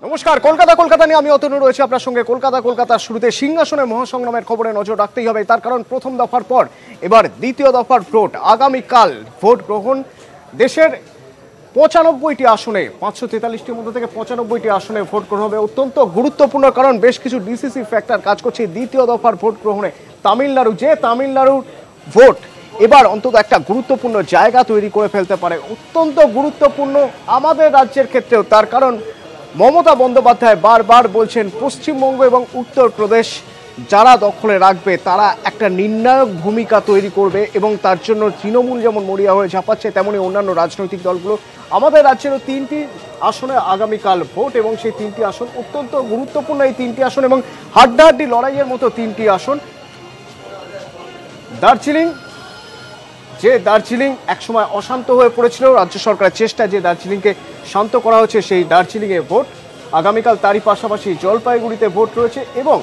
নমস্কার, কলকাতা নিয়ে আমি অতনু রয়েছে আপনার সঙ্গে। কলকাতার শুরুতে সিংহাসনের মহাসংগ্রামের খবরে নজর রাখতেই হবে। তার কারণ প্রথম দফার পর এবার দ্বিতীয় দফার ভোট। আগামীকাল ভোট গ্রহণ। দেশের ৯৫টি আসনে, ৫৪৩টির মধ্যে থেকে ৯৫টি আসনে ভোট গ্রহণ হবে। অত্যন্ত গুরুত্বপূর্ণ, কারণ বেশ কিছু ডিসিসি ফ্যাক্টর কাজ করছে দ্বিতীয় দফার ভোট গ্রহণে। তামিলনাড়ুর ভোট এবার অন্তত একটা গুরুত্বপূর্ণ জায়গা তৈরি করে ফেলতে পারে। অত্যন্ত গুরুত্বপূর্ণ আমাদের রাজ্যের ক্ষেত্রেও, তার কারণ মমতা বন্দ্যোপাধ্যায় বারবার বলছেন পশ্চিমবঙ্গ এবং উত্তরপ্রদেশ যারা দখলে রাখবে তারা একটা নির্ণায়ক ভূমিকা তৈরি করবে, এবং তার জন্য তৃণমূল যেমন মরিয়া হয়ে ঝাঁপাচ্ছে, তেমনি অন্যান্য রাজনৈতিক দলগুলো। আমাদের রাজ্যেরও ৩টি আসনে আগামীকাল ভোট, এবং সেই ৩টি আসন অত্যন্ত গুরুত্বপূর্ণ। এই 3টি আসন এবং হাড্ডাহাড্ডি লড়াইয়ের মতো 3টি আসন। দার্জিলিং একসময় অশান্ত হয়ে পড়েছিল, রাজ্য সরকারের চেষ্টা যে দার্জিলিংকে শান্ত করা হচ্ছে, সেই দার্জিলিংয়ে ভোট আগামীকাল। তারই পাশাপাশি জলপাইগুড়িতে ভোট রয়েছে এবং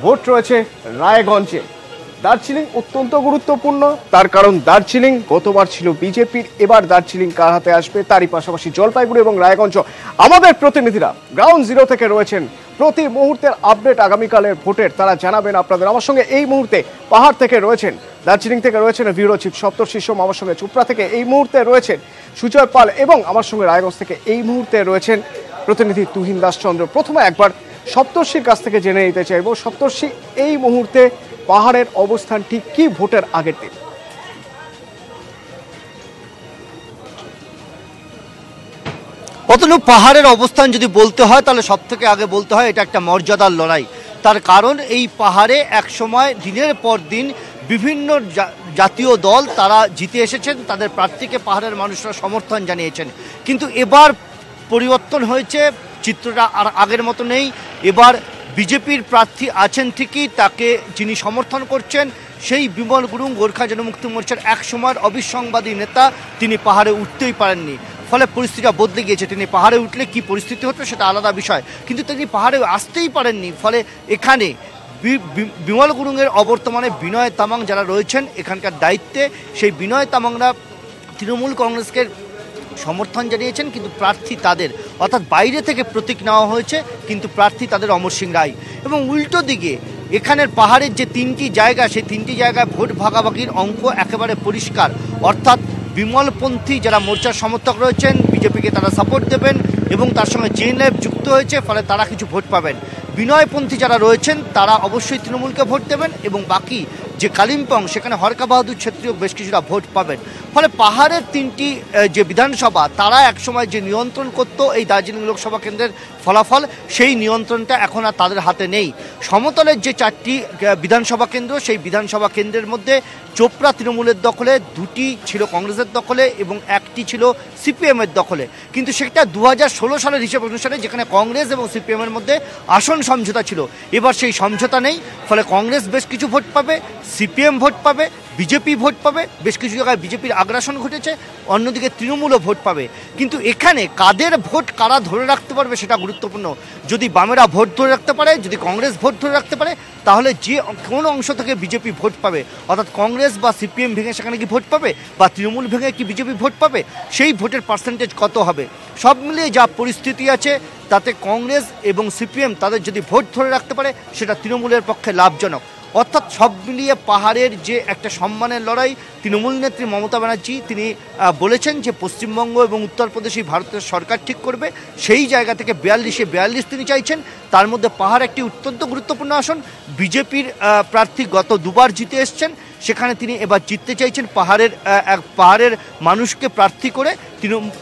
ভোট রয়েছে রায়গঞ্জে। দার্জিলিং অত্যন্ত গুরুত্বপূর্ণ, তার কারণ দার্জিলিং গতবার ছিল বিজেপির, এবার দার্জিলিং কার হাতে আসবে। তারই পাশাপাশি জলপাইগুড়ি এবং রায়গঞ্জ। আমাদের প্রতিনিধিরা গ্রাউন্ড জিরো থেকে রয়েছেন, প্রতি মুহূর্তের আপডেট আগামীকালের ভোটের তারা জানাবেন আপনাদের। আমার সঙ্গে এই মুহূর্তে পাহাড় থেকে রয়েছেন, দার্জিলিং থেকে রয়েছেন ব্যুরো চিফ সপ্তর্ষি সোম, আমার সঙ্গে চোপড়া থেকে এই মুহূর্তে রয়েছেন সুজয় পাল, এবং আমার সঙ্গে রায়গঞ্জ থেকে এই মুহূর্তে রয়েছেন প্রতিনিধি তুহিন দাস চন্দ্র। প্রথমে একবার সপ্তর্ষির কাছ থেকে জেনে নিতে চাইব, সপ্তর্ষি এই মুহূর্তে পাহাড়ের অবস্থান ঠিক কি ভোটের আগের দিন? অতনু, পাহাড়ের অবস্থান যদি বলতে হয় তাহলে সব থেকে আগে বলতে হয় এটা একটা মর্যাদার লড়াই। তার কারণ এই পাহাড়ে একসময় দিনের পর দিন বিভিন্ন জাতীয় দল তারা জিতে এসেছেন, তাদের প্রার্থীকে পাহাড়ের মানুষরা সমর্থন জানিয়েছেন। কিন্তু এবার পরিবর্তন হয়েছে, চিত্রটা আর আগের মতো নেই। এবার বিজেপির প্রার্থী আছেন ঠিকই, তাকে যিনি সমর্থন করছেন সেই বিমল গুরুং, গোর্খা জনমুক্তি মোর্চার এক সময়ের অবিসংবাদী নেতা, তিনি পাহাড়ে উঠতেই পারেননি। ফলে পরিস্থিতিটা বদলে গিয়েছে। তিনি পাহাড়ে উঠলে কি পরিস্থিতি হতো সেটা আলাদা বিষয়, কিন্তু তিনি পাহাড়ে আসতেই পারেননি। ফলে এখানে বিমল গুরুংয়ের অবর্তমানে বিনয় তামাং যারা রয়েছেন এখানকার দায়িত্বে, সেই বিনয় তামাংরা তৃণমূল কংগ্রেসকে সমর্থন জানিয়েছেন, কিন্তু প্রার্থী তাদের, অর্থাৎ বাইরে থেকে প্রতীক নেওয়া হয়েছে, কিন্তু প্রার্থী তাদের অমর সিং রায়। এবং উল্টো দিকে এখানের পাহাড়ের যে 3টি জায়গা, সেই 3টি জায়গায় ভোট ভাগাভাগির অঙ্ক একেবারে পরিষ্কার। অর্থাৎ বিমলপন্থী যারা মোর্চার সমর্থক রয়েছেন বিজেপিকে তারা সাপোর্ট দেবেন, এবং তার সঙ্গে জেএনএফ যুক্ত হয়েছে, ফলে তারা কিছু ভোট পাবেন। বিনয়পন্থী যারা রয়েছেন তারা অবশ্যই তৃণমূলকে ভোট দেবেন, এবং বাকি যে কালিম্পং সেখানে হরকা বাহাদুর ছেত্রীও বেশ কিছুটা ভোট পাবেন। ফলে পাহাড়ের 3টি যে বিধানসভা তারা একসময় যে নিয়ন্ত্রণ করত এই দার্জিলিং লোকসভা কেন্দ্রের ফলাফল, সেই নিয়ন্ত্রণটা এখন আর তাদের হাতে নেই। সমতলের যে 4টি বিধানসভা কেন্দ্র, সেই বিধানসভা কেন্দ্রের মধ্যে চোপড়া তৃণমূলের দখলে, 2টি ছিল কংগ্রেসের দখলে এবং 1টি ছিল সিপিএমের দখলে। কিন্তু সেটা 2016 সালের হিসেব অনুসারে, যেখানে কংগ্রেস এবং সিপিএমের মধ্যে আসন সমঝোতা ছিল। এবার সেই সমঝোতা নেই, ফলে কংগ্রেস বেশ কিছু ভোট পাবে, সিপিএম ভোট পাবে, বিজেপি ভোট পাবে, বেশ কিছু জায়গায় বিজেপির আগ্রাসন ঘটেছে, অন্যদিকে তৃণমূলও ভোট পাবে। কিন্তু এখানে কাদের ভোট কারা ধরে রাখতে পারবে সেটা গুরুত্বপূর্ণ। যদি বামেরা ভোট ধরে রাখতে পারে, যদি কংগ্রেস ভোট ধরে রাখতে পারে, তাহলে যে কোন অংশ থেকে বিজেপি ভোট পাবে, অর্থাৎ কংগ্রেস বা সিপিএম ভেঙে সেখানে কি ভোট পাবে, বা তৃণমূল ভেঙে কি বিজেপি ভোট পাবে, সেই ভোটের পার্সেন্টেজ কত হবে। সব মিলিয়ে যা পরিস্থিতি আছে তাতে কংগ্রেস এবং সিপিএম তাদের যদি ভোট ধরে রাখতে পারে সেটা তৃণমূলের পক্ষে লাভজনক। অর্থাৎ সব মিলিয়ে পাহাড়ের যে একটা সম্মানের লড়াই, তৃণমূল নেত্রী মমতা ব্যানার্জি তিনি বলেছেন যে পশ্চিমবঙ্গ এবং উত্তরপ্রদেশই ভারতের সরকার ঠিক করবে। সেই জায়গা থেকে 42 তিনি চাইছেন। তার মধ্যে পাহাড় একটি অত্যন্ত গুরুত্বপূর্ণ আসন। বিজেপির প্রার্থী গত 2বার জিতে এসছেন, সেখানে তিনি এবার জিততে চাইছেন পাহাড়ের মানুষকে প্রার্থী করে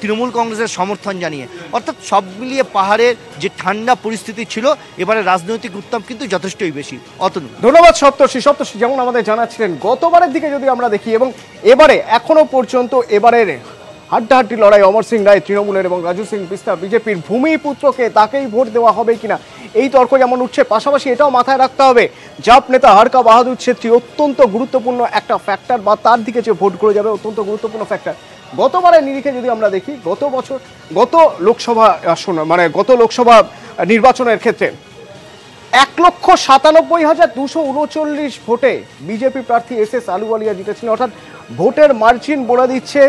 তৃণমূল কংগ্রেসের সমর্থন জানিয়ে। অর্থাৎ সব মিলিয়ে পাহাড়ের যে ঠান্ডা পরিস্থিতি ছিল, এবারে রাজনৈতিক উত্তাপ কিন্তু যথেষ্টই বেশি। অতনু, ধন্যবাদ সপ্তর্ষি। যেমন আমাদের জানাচ্ছিলেন, গতবারের দিকে যদি আমরা দেখি এবং এবারে এখনো পর্যন্ত এবারের হাড্ডাহাড্ডি লড়াই অমর সিং রায় তৃণমূলের এবং রাজু সিং বিস্তা বিজেপির, ভূমিপুত্রকে তাকেই ভোট দেওয়া হবে কিনা এই তর্ক যেমন উঠছে, পাশাপাশি এটাও মাথায় রাখতে হবে জাপ নেতা হরকা বাহাদুর ছেত্রী অত্যন্ত গুরুত্বপূর্ণ একটা ফ্যাক্টর, বা তার দিকে যে ভোট করে যাবে অত্যন্ত গুরুত্বপূর্ণ ফ্যাক্টর। গতবারের নিরিখে যদি আমরা দেখি, গত লোকসভা নির্বাচনের ক্ষেত্রে ১,৯৭,২৩৯ ভোটে বিজেপি প্রার্থী এস এস আলুওয়ালিয়া জিতেছিলেন। অর্থাৎ ভোটের মার্জিন বলে দিচ্ছে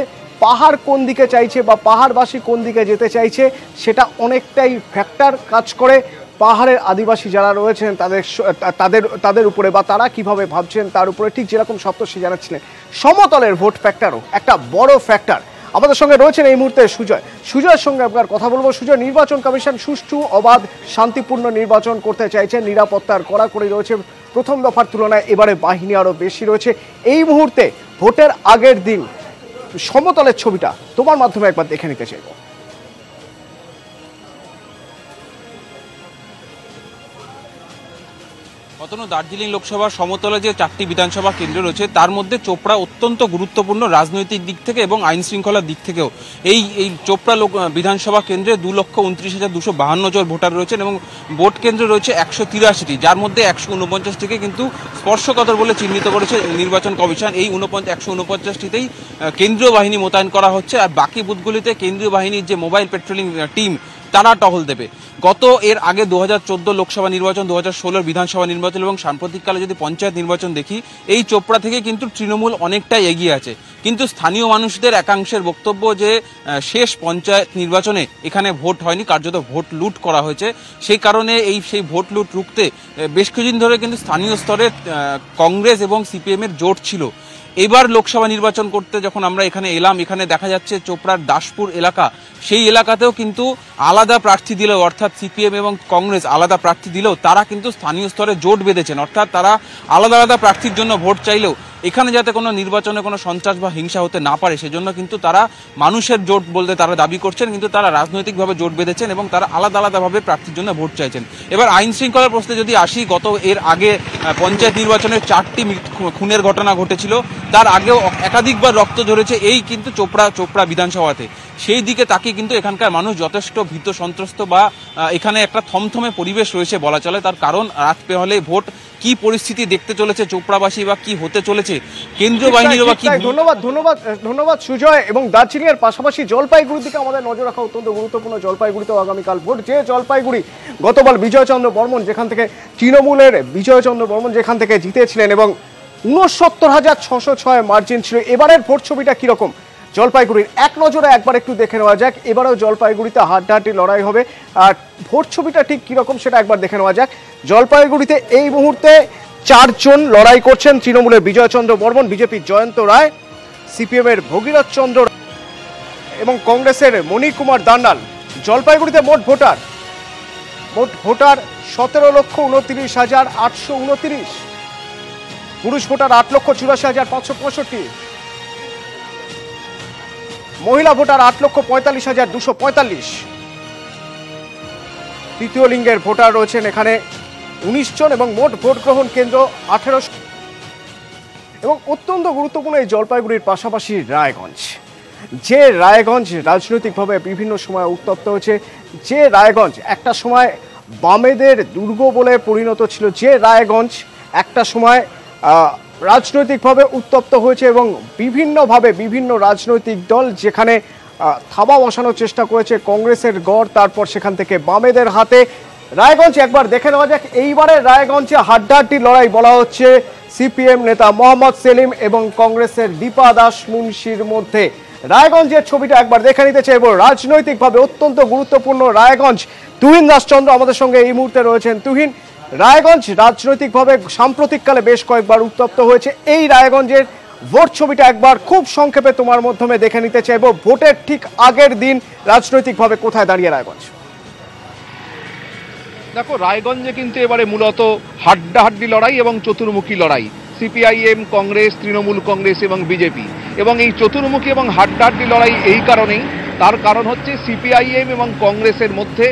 পাহাড় কোন দিকে চাইছে বা পাহাড়বাসী কোন দিকে যেতে চাইছে সেটা অনেকটাই ফ্যাক্টর কাজ করে। পাহাড়ের আদিবাসী যারা রয়েছেন তাদের উপরে বা তারা কিভাবে ভাবছেন তার উপরে, ঠিক যেরকম সপ্তর্ষি জানাচ্ছিলেন সমতলের ভোট ফ্যাক্টরও একটা বড় ফ্যাক্টর। আমাদের সঙ্গে রয়েছেন এই মুহূর্তে সুজয়ের সঙ্গে আপনার কথা বলবো। সুজয়, নির্বাচন কমিশন সুষ্ঠু, অবাধ, শান্তিপূর্ণ নির্বাচন করতে চাইছেন, নিরাপত্তার কড়াকড়ি রয়েছে প্রথম দফার তুলনায়, এবারে বাহিনী আরো বেশি রয়েছে। এই মুহূর্তে ভোটের আগের দিন সমতলের ছবিটা তোমার মাধ্যমে একবার দেখে নিতে চাইব। অতনু, দার্জিলিং লোকসভার সমতলে যে 4টি বিধানসভা কেন্দ্র রয়েছে তার মধ্যে চোপড়া অত্যন্ত গুরুত্বপূর্ণ রাজনৈতিক দিক থেকে এবং আইন শৃঙ্খলার দিক থেকেও। এই চোপড়া বিধানসভা কেন্দ্রে 2,29,252 জন ভোটার রয়েছেন এবং ভোট কেন্দ্র রয়েছে 183টি, যার মধ্যে 149টিকে কিন্তু স্পর্শকাতর বলে চিহ্নিত করেছে নির্বাচন কমিশন। এই 149টিতেই কেন্দ্রীয় বাহিনী মোতায়েন করা হচ্ছে, আর বাকি বুথগুলিতে কেন্দ্রীয় বাহিনীর যে মোবাইল পেট্রোলিং টিম তারা টহল দেবে। এর আগে 2014 লোকসভা নির্বাচন, 2016 বিধানসভা নির্বাচন এবং সাম্প্রতিককালে যদি পঞ্চায়েত নির্বাচন দেখি, এই চোপড়া থেকে কিন্তু তৃণমূল অনেকটাই এগিয়ে আছে। কিন্তু স্থানীয় মানুষদের একাংশের বক্তব্য যে শেষ পঞ্চায়েত নির্বাচনে এখানে ভোট হয়নি, কার্যত ভোট লুট করা হয়েছে। সেই কারণে সেই ভোট লুট রুখতে বেশ কিছুদিন ধরে কিন্তু স্থানীয় স্তরে কংগ্রেস এবং সিপিএম এর জোট ছিল। এবার লোকসভা নির্বাচন করতে যখন আমরা এখানে এলাম, এখানে দেখা যাচ্ছে চোপড়ার দাসপুর এলাকা, সেই এলাকাতেও কিন্তু আলাদা প্রার্থী দিলেও, অর্থাৎ সিপিএম এবং কংগ্রেস আলাদা প্রার্থী দিলেও তারা কিন্তু স্থানীয় স্তরে জোট বেঁধেছেন, অর্থাৎ তারা আলাদা আলাদা প্রার্থীর জন্য ভোট চাইলেও এখানে যাতে কোনো নির্বাচনে কোনো সন্ত্রাস বা হিংসা হতে না পারে সেজন্য কিন্তু তারা মানুষের জোট বলতে তারা দাবি করছেন, কিন্তু তারা রাজনৈতিকভাবে জোট বেঁধেছেন এবং তারা আলাদা আলাদাভাবে প্রার্থীর জন্য ভোট চাইছেন। এবার আইন শৃঙ্খলার প্রশ্নে যদি আসি, এর আগে পঞ্চায়েত নির্বাচনে 4টি খুনের ঘটনা ঘটেছিল, তার আগেও একাধিকবার রক্ত ঝরেছে এই কিন্তু চোপড়া বিধানসভাতে। সেই দিকে তাকিয়ে কিন্তু এখানকার মানুষ যথেষ্ট ভীত সন্ত্রস্ত বা এখানে একটা থমথমে পরিবেশ রয়েছে বলা চলে। তার কারণ রাত পেহলে ভোট কি পরিস্থিতি দেখতে চলেছে চোপড়াবাসী বা কি হতে চলেছে কেন্দ্রীয় বাহিনীর বা কি। ধন্যবাদ সুজয়। এবং দার্জিলিং এর পাশাপাশি জলপাইগুড়ির দিকে আমাদের নজর রাখা অত্যন্ত গুরুত্বপূর্ণ। জলপাইগুড়িতেও আগামীকাল ভোট। যে জলপাইগুড়ি গতবার বিজয়চন্দ্র বর্মন যেখান থেকে তৃণমূলের বিজয়চন্দ্র বর্মন যেখান থেকে জিতেছিলেন এবং 69,606 মার্জিন ছিল, এবারের ভোট ছবিটা কিরকম জলপাইগুড়ির এক নজরে একবার একটু দেখে নেওয়া যাক। এবারেও জলপাইগুড়িতে হাড্ডাহাড্ডি লড়াই হবে, আর ভোট ছবিটা ঠিক কিরকম সেটা একবার দেখে নেওয়া যাক। জলপাইগুড়িতে এই মুহূর্তে 4 জন লড়াই করছেন। তৃণমূলের বিজয়চন্দ্র বর্মন, বিজেপির জয়ন্ত রায়, সিপিএম এর ভগীরথ চন্দ্র এবং কংগ্রেসের মণি কুমার দান্ডাল। জলপাইগুড়িতে মোট ভোটার 17,29,829, পুরুষ ভোটার 8,84,565, মহিলা ভোটার 8,45,245। তৃতীয় লিঙ্গের ভোটার রয়েছেন এখানে 19 জন এবং মোট ভোট গ্রহণ কেন্দ্র 1800। এবং অত্যন্ত গুরুত্বপূর্ণ এই জলপাইগুড়ির পাশাপাশি রায়গঞ্জ, যে রায়গঞ্জ রাজনৈতিকভাবে বিভিন্ন সময় উত্তপ্ত হয়েছে, যে রায়গঞ্জ একটা সময় বামেদের দুর্গ বলে পরিণত ছিল, যে রায়গঞ্জ একটা সময় রাজনৈতিকভাবে উত্তপ্ত হয়েছে এবং বিভিন্নভাবে বিভিন্ন রাজনৈতিক দল যেখানে থাবা বসানোর চেষ্টা করেছে কংগ্রেসের গড়, তারপর সেখান থেকে বামেদের হাতে। রায়গঞ্জ একবার দেখে নেওয়া যাক। এইবারে রায়গঞ্জে হাড্ডাহাড্ডি লড়াই বলা হচ্ছে সিপিএম নেতা মোহাম্মদ সেলিম এবং কংগ্রেসের দীপা দাস মুন্সির মধ্যে। রায়গঞ্জের ছবিটা একবার দেখে নিতে চাইব। রাজনৈতিকভাবে অত্যন্ত গুরুত্বপূর্ণ রায়গঞ্জ। তুহিন দাসচন্দ্র আমাদের সঙ্গে এই মুহূর্তে রয়েছেন। তুহিন, রায়গঞ্জ রাজনৈতিকভাবে সাম্প্রতিককালে বেশ কয়েকবার উত্তপ্ত হয়েছে, এই রায়গঞ্জের ভোট ছবিটা একবার খুব সংক্ষেপে তোমার মাধ্যমে দেখে নিতে চাইব। ভোটের ঠিক আগের দিন রাজনৈতিকভাবে কোথায় দাঁড়িয়ে রায়গঞ্জ? দেখো, রায়গঞ্জে কিন্তু এবারে মূলত হাড্ডাহাড্ডি লড়াই এবং চতুর্মুখী লড়াই, সিপিআইএম, কংগ্রেস, তৃণমূল কংগ্রেস এবং বিজেপি। এবং এই চতুর্মুখী এবং হাড্ডাহাড্ডি লড়াই এই কারণেই, তার কারণ হচ্ছে সিপিআইএম এবং কংগ্রেসের মধ্যে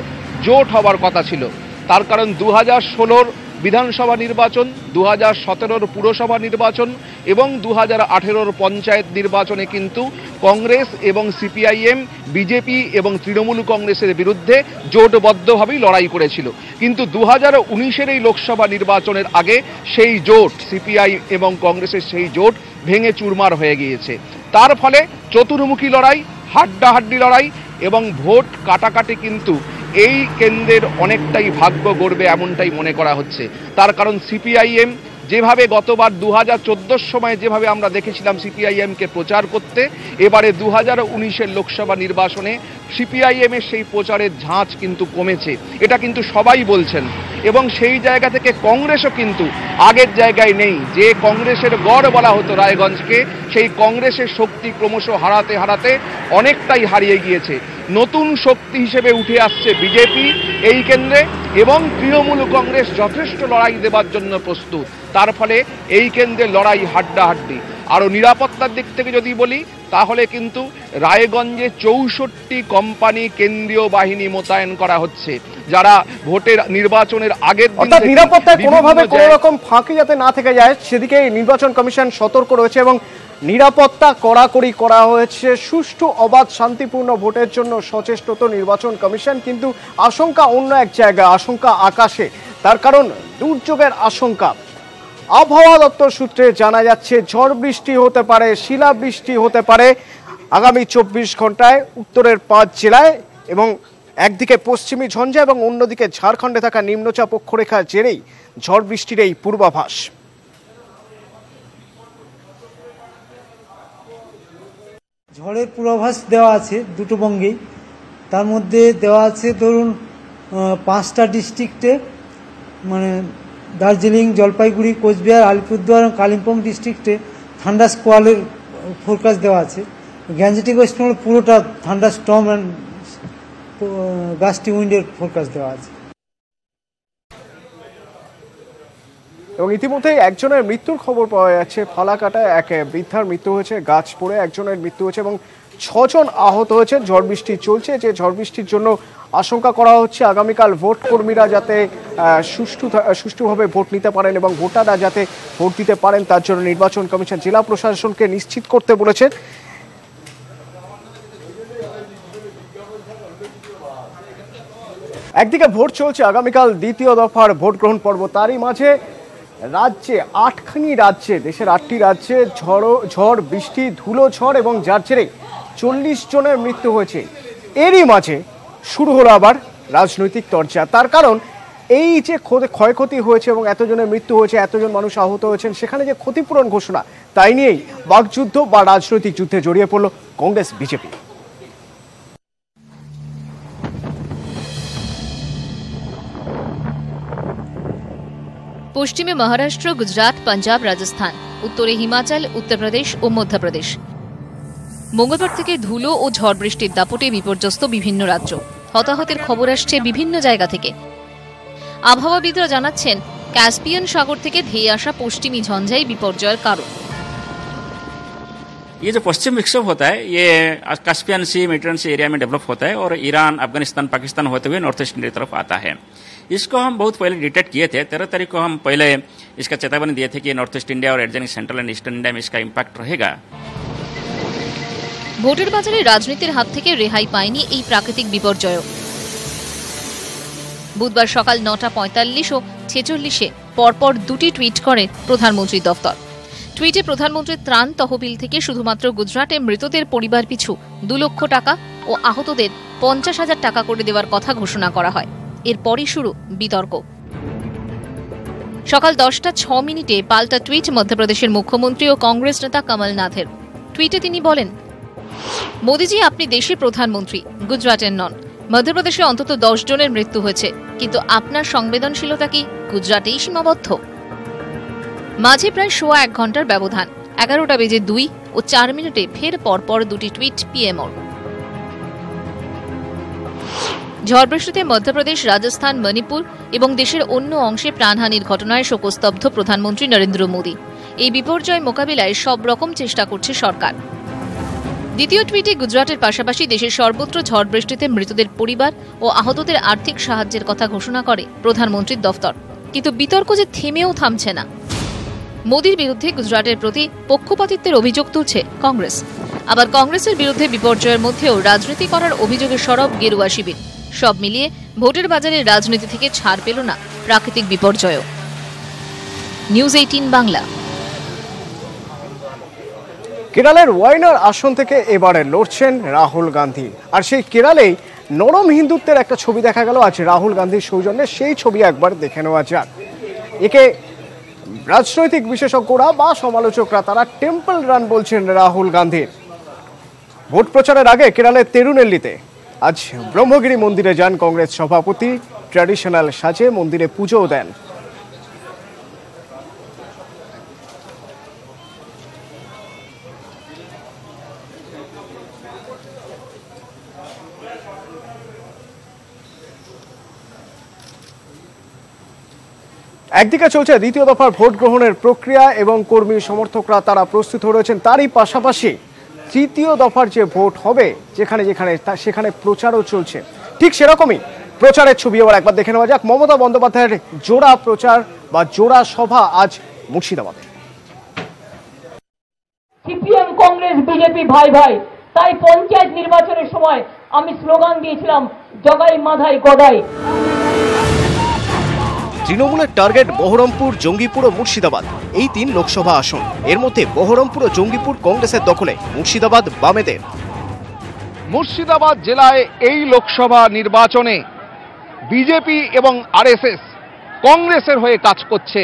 জোট হওয়ার কথা ছিল। তার কারণ 2016 বিধানসভা নির্বাচন, 2017 পুরসভা নির্বাচন এবং 2018 পঞ্চায়েত নির্বাচনে কিন্তু কংগ্রেস এবং সিপিআইএম, বিজেপি এবং তৃণমূল কংগ্রেসের বিরুদ্ধে জোটবদ্ধভাবেই লড়াই করেছিল। কিন্তু 2019 এই লোকসভা নির্বাচনের আগে সেই জোট, সিপিআই এবং কংগ্রেসের সেই জোট ভেঙে চুরমার হয়ে গিয়েছে। তার ফলে চতুর্মুখী লড়াই, হাড্ডাহাড্ডি লড়াই এবং ভোট কাটাকাটি কিন্তু এই কেন্দ্রের অনেকটাই ভাগ্য গড়বে এমনটাই মনে করা হচ্ছে। তার কারণ সিপিআইএম, যেভাবে গতবার 2014 সময় যেভাবে আমরা দেখেছিলাম সিপিআইএমকে প্রচার করতে, এবারে 2019-এর লোকসভা নির্বাচনে সিপিআইএমের সেই প্রচারের ঝাঁজ কিন্তু কমেছে, এটা কিন্তু সবাই বলছেন। এবং সেই জায়গা থেকে কংগ্রেসও কিন্তু আগের জায়গায় নেই। যে কংগ্রেসের গড় বলা হতো রায়গঞ্জকে, সেই কংগ্রেসের শক্তি ক্রমশ হারাতে হারাতে অনেকটাই হারিয়ে গিয়েছে। নতুন শক্তি হিসেবে উঠে আসছে বিজেপি এই কেন্দ্রে, এবং তৃণমূল কংগ্রেস যথেষ্ট লড়াই দেবার জন্য প্রস্তুত। তার ফলে এই কেন্দ্রে লড়াই হাড্ডাহাড্ডি। আরও নিরাপত্তার দিক থেকে যদি বলি, তাহলে কিন্তু রায়গঞ্জে 64 কোম্পানি কেন্দ্রীয় বাহিনী মোতায়েন করা হচ্ছে, যারা ভোটের নির্বাচনের আগের দিন নিরাপত্তায় কোনোভাবে কোনো রকম ফাঁকি যাতে না থেকে যায় সেদিকে নির্বাচন কমিশন সতর্ক রয়েছে এবং নিরাপত্তা কড়াকড়ি করা হয়েছে। সুষ্ঠু অবাধ শান্তিপূর্ণ ভোটের জন্য সচেষ্ট নির্বাচন কমিশন, কিন্তু আশঙ্কা অন্য এক জায়গা, আশঙ্কা আকাশে। তার কারণ দুর্যোগের আশঙ্কা। আবহাওয়া দপ্তর সূত্রে জানা যাচ্ছে ঝড় বৃষ্টি হতে পারে, শিলাবৃষ্টি হতে পারে আগামী 24 ঘন্টায় উত্তরের 5 জেলায়, এবং একদিকে পশ্চিমী ঝঞ্ঝা এবং অন্যদিকে ঝাড়খণ্ডে থাকা নিম্নচাপ অক্ষরেখার জেরেই ঝড় বৃষ্টির এই পূর্বাভাস। ঝড়ের পূর্বাভাস দেওয়া আছে দুটো বঙ্গেই। তার মধ্যে দেওয়া আছে ধরুন 5টা ডিস্ট্রিক্টে, মানে দার্জিলিং, জলপাইগুড়ি, কোচবিহার, আলিপুরদুয়ার এবং কালিম্পং ডিস্ট্রিক্টে ঠান্ডা স্কোয়ালের ফোরকাস্ট দেওয়া আছে। গ্যাঞ্জেটিক ওয়েস্ট বেঙ্গল পুরোটা ঠান্ডা স্টর্ম অ্যান্ড গাস্টি উইন্ডের ফোরকাস্ট দেওয়া আছে। এবং ইতিমধ্যেই একজনের মৃত্যুর খবর পাওয়া যাচ্ছে। ফালাকাটায় এক বৃদ্ধার মৃত্যু হয়েছে, গাছ পড়ে একজনের মৃত্যু হয়েছে এবং 6 জন আহত হয়েছে। ঝড় বৃষ্টি চলছে, যে ঝড় বৃষ্টির জন্য আশঙ্কা করা হচ্ছে আগামীকাল ভোট কর্মীরা যাতে সুষ্ঠুভাবে ভোট নিতে পারেন এবং ভোটাররা যাতে ভোট দিতে পারেন, তার জন্য নির্বাচন কমিশন জেলা প্রশাসনকে নিশ্চিত করতে বলেছে। একদিকে ভোট চলছে, আগামীকাল দ্বিতীয় দফার ভোট গ্রহণ পর্ব, তারই মাঝে রাজ্যে 8খানি রাজ্যে, দেশের 8টি রাজ্যে ঝড় বৃষ্টি, ধুলো ঝড় এবং যার জেরে 40 জনের মৃত্যু হয়েছে। এরই মাঝে শুরু হলো আবার রাজনৈতিক চর্চা। তার কারণ এই যে ক্ষয়ক্ষতি হয়েছে এবং এতজনের মৃত্যু হয়েছে, এতজন মানুষ আহত হয়েছেন, সেখানে যে ক্ষতিপূরণ ঘোষণা, তাই নিয়েই বাকযুদ্ধ বা রাজনৈতিক যুদ্ধে জড়িয়ে পড়ল কংগ্রেস বিজেপি। পশ্চিমে মহারাষ্ট্র, গুজরাট, পাঞ্জাব, রাজস্থান, উত্তরে হিমাচল, উত্তরপ্রদেশ ও মধ্যপ্রদেশ। মঙ্গলবার থেকে ধুলো ও ঝড় বৃষ্টির দাপটে বিপর্যস্ত বিভিন্ন রাজ্য। হতাহতের খবর আসছে বিভিন্ন জায়গা থেকে। আবহাওয়াবিদরা জানাচ্ছেন ক্যাসপিয়ান সাগর থেকে ধেয়ে আসা পশ্চিমী ঝঞ্ঝাই বিপর্যয়ের কারণ। ये जो पश्चिम विक्षोभ होता है ये कास्पियन सी, मेडिटेरियन सी एरिया में डेवलप होता है और ईरान, अफगानिस्तान, पाकिस्तान होते हुए नॉर्थ ईस्ट इंडिया की तरफ आता है। इसको हम बहुत पहले डिटेक्ट किए थे। 13 तारीख को हम पहले इसका चेतावनी दिए थे कि नॉर्थ ईस्ट इंडिया और adjoining central and eastern India में इसका इम्पैक्ट रहेगा। ভোটের বাজারে রাজনীতির হাত থেকে রেহাই পায়নি এই প্রাকৃতিক বিপর্যয়। বুধবার সকাল 9:45 ও 46-এ পরপর দুটি টুইট করে প্রধানমন্ত্রীর দফতর। টুইটে প্রধানমন্ত্রীর ত্রাণ তহবিল থেকে শুধুমাত্র গুজরাটে মৃতদের পরিবার পিছু 2 লক্ষ টাকা ও আহতদের 50,000 টাকা করে দেওয়ার কথা ঘোষণা করা হয়। এরপরই শুরু বিতর্ক। সকাল 10:06 পাল্টা টুইট মধ্যপ্রদেশের মুখ্যমন্ত্রী ও কংগ্রেস নেতা কমলনাথের। টুইটে তিনি বলেন, মোদিজি, আপনি দেশের প্রধানমন্ত্রী, গুজরাটের নন। মধ্যপ্রদেশে অন্তত 10 জনের মৃত্যু হয়েছে, কিন্তু আপনার সংবেদনশীলতা কি গুজরাটেই সীমাবদ্ধ? মাঝে প্রায় 1.25 ঘন্টার ব্যবধান। 11:02 ও 4 ফের পরপর দুটি টুইট পিএমওর। ঝড় বৃষ্টিতে মধ্যপ্রদেশ, রাজস্থান, মণিপুর এবং দেশের অন্য অংশে প্রাণহানির ঘটনায় শোকস্তব্ধ প্রধানমন্ত্রী নরেন্দ্র মোদী। এই বিপর্যয় মোকাবিলায় সব রকম চেষ্টা করছে সরকার। দ্বিতীয় টুইটে গুজরাটের পাশাপাশি দেশের সর্বত্র ঝড় বৃষ্টিতে মৃতদের পরিবার ও আহতদের আর্থিক সাহায্যের কথা ঘোষণা করে প্রধানমন্ত্রীর দফতর। কিন্তু বিতর্ক যে থেমেও থামছে না। মোদীর বিরুদ্ধে গুজরাটের প্রতি পক্ষপাতিত্বের অভিযোগ তুলছে কংগ্রেস। আবার কংগ্রেসের বিরুদ্ধে বিপর্যয়ের মধ্যেও রাজনীতি করার অভিযোগে সরব গেরুয়া শিবির। সব মিলিয়ে ভোটের বাজারে রাজনীতি থেকে ছাড় পেল না প্রাকৃতিক বিপর্যয়। নিউজ 18 বাংলা। কেরালের ওয়াইনার আসন থেকে এবারে লড়ছেন রাহুল গান্ধী। আর সেই কেরালেই নরম হিন্দুত্বের একটা ছবি দেখা গেল আজ রাহুল গান্ধীর সৌজন্যে। সেই ছবি একবার দেখে নেওয়া যাক। একে রাজনৈতিক বিশেষজ্ঞরা বা সমালোচকরা তারা টেম্পল রান বলছেন রাহুল গান্ধীর। ভোট প্রচারের আগে কেরলের তিরুনেল্লিতে আজ ব্রহ্মগিরি মন্দিরে যান কংগ্রেস সভাপতি। ট্র্যাডিশনাল সাজে মন্দিরে পুজোও দেন। একদিকে চলছে দ্বিতীয় দফার ভোট গ্রহণের প্রক্রিয়া এবং কর্মী সমর্থকরা তারা প্রস্তুত হয়ে রয়েছেন, তারই পাশাপাশি তৃতীয় দফার যে ভোট হবে সেখানে প্রচারও চলছে। ঠিক সেরকমই প্রচারের ছবি এবার একবার দেখে নেওয়া যাক। মমতা বন্দ্যোপাধ্যায়ের জোড়া প্রচার বা জোড়া সভা আজ মুর্শিদাবাদে। সিপিএম কংগ্রেস বিজেপি ভাই ভাই, তাই পঞ্চায়েত নির্বাচনের সময় আমি স্লোগান দিয়েছিলাম জগাই মাধাই গদাই। তৃণমূলের টার্গেট বহরমপুর, জঙ্গিপুর ও মুর্শিদাবাদ, এই 3 লোকসভা আসন। এর মধ্যে বহরমপুর ও জঙ্গিপুর কংগ্রেসের দখলে, মুর্শিদাবাদ বামেদের। মুর্শিদাবাদ জেলায় এই লোকসভা নির্বাচনে বিজেপি এবং আরএসএস কংগ্রেসের হয়ে কাজ করছে,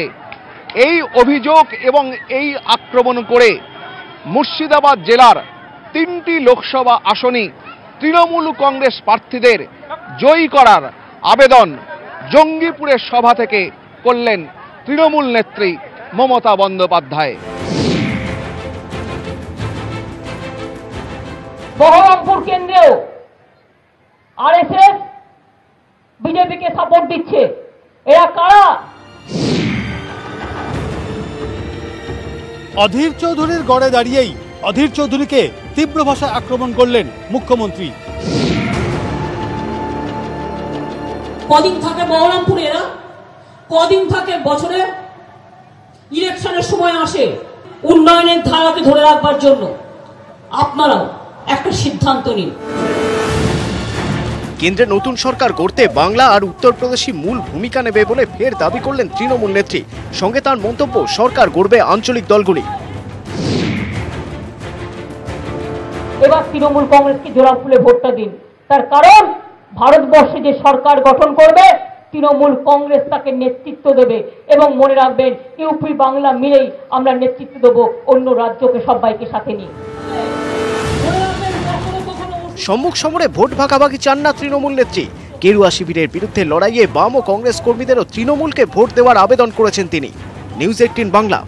এই অভিযোগ এবং এই আক্রমণ করে মুর্শিদাবাদ জেলার 3টি লোকসভা আসনই তৃণমূল কংগ্রেস প্রার্থীদের জয়ী করার আবেদন জঙ্গিপুরের সভা থেকে করলেন তৃণমূল নেত্রী মমতা বন্দ্যোপাধ্যায়। বহরমপুর কেন্দ্রেও আরএসএস বিজেপিকে সাপোর্ট দিচ্ছে। এরা কারা? অধীর চৌধুরীর গড়ে দাঁড়িয়েই অধীর চৌধুরীকে তীব্র ভাষায় আক্রমণ করলেন মুখ্যমন্ত্রী। কদিন থাকে বহরমপুরে, এরা কদিন থাকে বছরে? ইলেকশনের সময় আসে উন্নয়নের ধারাকে ধরে রাখবার জন্য। আপনারাও একটা সিদ্ধান্ত নিন। কেন্দ্রে নতুন সরকার গড়তে বাংলা আর উত্তরপ্রদেশই মূল ভূমিকা নেবে বলে ফের দাবি করলেন তৃণমূল নেত্রী। সঙ্গে তার মন্তব্য, সরকার গড়বে আঞ্চলিক দলগুলি। এবার তৃণমূল কংগ্রেসকে জোড়া ফুলে ভোটটা দিন। তার কারণ ভারতবর্ষে যে সরকার গঠন করবে তৃণমূল কংগ্রেস তাকে নেতৃত্ব দেবে। এবং মনে রাখবেন, ইউপি বাংলা মিলেই আমরা নেতৃত্ব দেবো, অন্য রাজ্যকে সবাইকে সাথে নিয়ে। সম্মুখ সমরে ভোট ভাগাভাগি চান না তৃণমূল নেত্রী। গেরুয়া শিবিরের বিরুদ্ধে লড়াইয়ে বাম ও কংগ্রেস কর্মীদেরও তৃণমূলকে ভোট দেওয়ার আবেদন করেছেন তিনি। নিউজ 18 বাংলা।